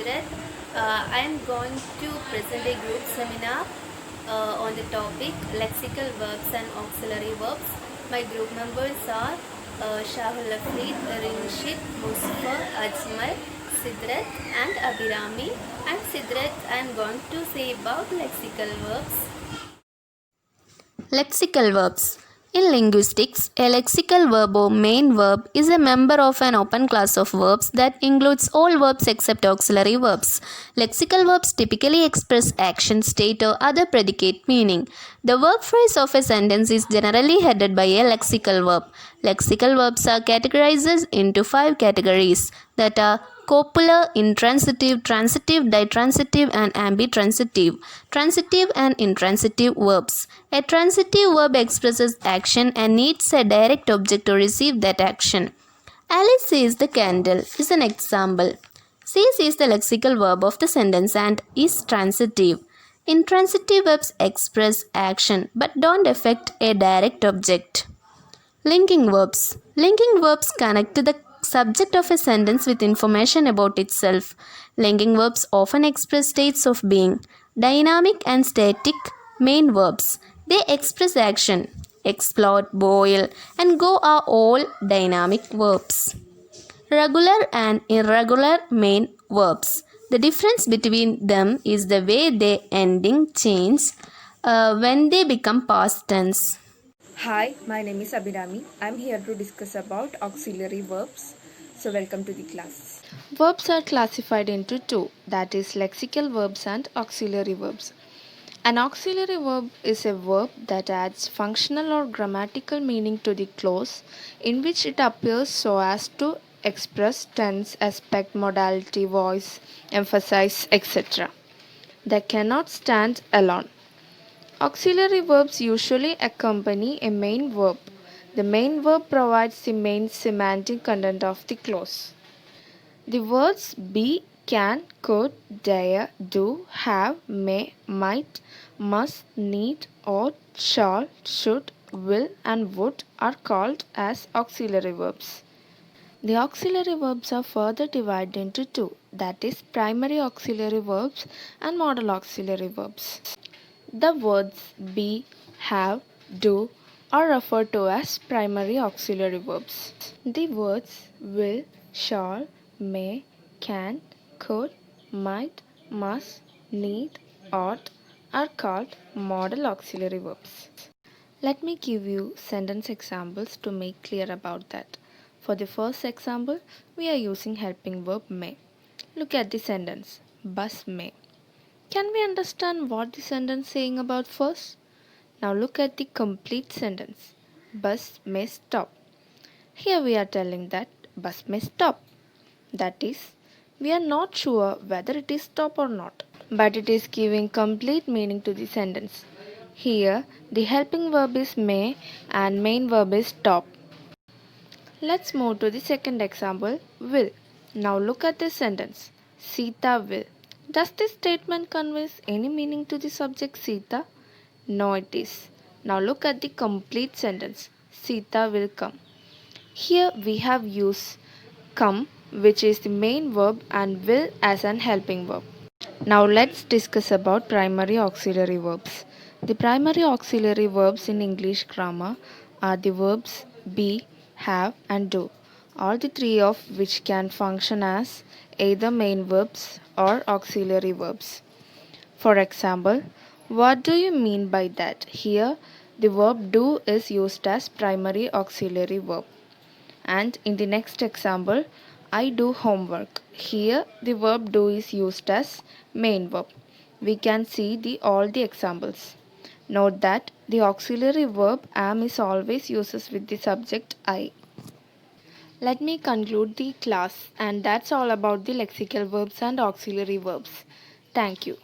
Sidrat. I am going to present a group seminar on the topic lexical verbs and auxiliary verbs. My group members are Shahul Afreed, Rinshit, Mustafa, Ajmal, Sidrat and Abhirami. And Sidrat, I am going to say about lexical verbs. Lexical verbs. In linguistics, a lexical verb or main verb is a member of an open class of verbs that includes all verbs except auxiliary verbs. Lexical verbs typically express action, state, or other predicate meaning. The verb phrase of a sentence is generally headed by a lexical verb. Lexical verbs are categorized into 5 categories that are copular, intransitive, transitive, ditransitive, and ambitransitive. Transitive and intransitive verbs. A transitive verb expresses action and needs a direct object to receive that action. Alice sees the candle is an example. Sees is the lexical verb of the sentence and is transitive. Intransitive verbs express action but don't affect a direct object. Linking verbs. Linking verbs connect the subject of a sentence with information about itself. Linking verbs often express states of being. Dynamic and static main verbs. They express action. Explode, boil, and go are all dynamic verbs. Regular and irregular main verbs. The difference between them is the way their ending change when they become past tense. Hi, my name is Abhirami. I'm here to discuss about auxiliary verbs. So welcome to the class. Verbs are classified into two, that is lexical verbs and auxiliary verbs. An auxiliary verb is a verb that adds functional or grammatical meaning to the clause in which it appears so as to express tense, aspect, modality, voice, emphasize, etc. They cannot stand alone. Auxiliary verbs usually accompany a main verb. The main verb provides the main semantic content of the clause. The words be, can, could, dare, do, have, may, might, must, need, ought, shall, should, will, and would are called as auxiliary verbs. The auxiliary verbs are further divided into two, that is, primary auxiliary verbs and modal auxiliary verbs. The words be, have, do are referred to as primary auxiliary verbs. The words will, shall, may, can, could, might, must, need, ought are called modal auxiliary verbs. Let me give you sentence examples to make clear about that. For the first example, we are using helping verb may. Look at the sentence. Bus may. Can we understand what the sentence is saying about first? Now look at the complete sentence. Bus may stop. Here we are telling that bus may stop. That is, we are not sure whether it is stop or not, but it is giving complete meaning to the sentence. Here, the helping verb is may and main verb is stop. Let's move to the second example, will. Now look at this sentence. Sita will. Does this statement convey any meaning to the subject Sita? No, it is. Now look at the complete sentence. Sita will come. Here we have used come, which is the main verb, and will as an helping verb. Now let's discuss about primary auxiliary verbs. The primary auxiliary verbs in English grammar are the verbs be, have, and do, all the three of which can function as either main verbs or auxiliary verbs. For example, what do you mean by that? Here, the verb do is used as primary auxiliary verb. And in the next example, I do homework. Here, the verb do is used as main verb. We can see all the examples. Note that the auxiliary verb am is always uses with the subject I. Let me conclude the class, and that's all about the lexical verbs and auxiliary verbs. Thank you.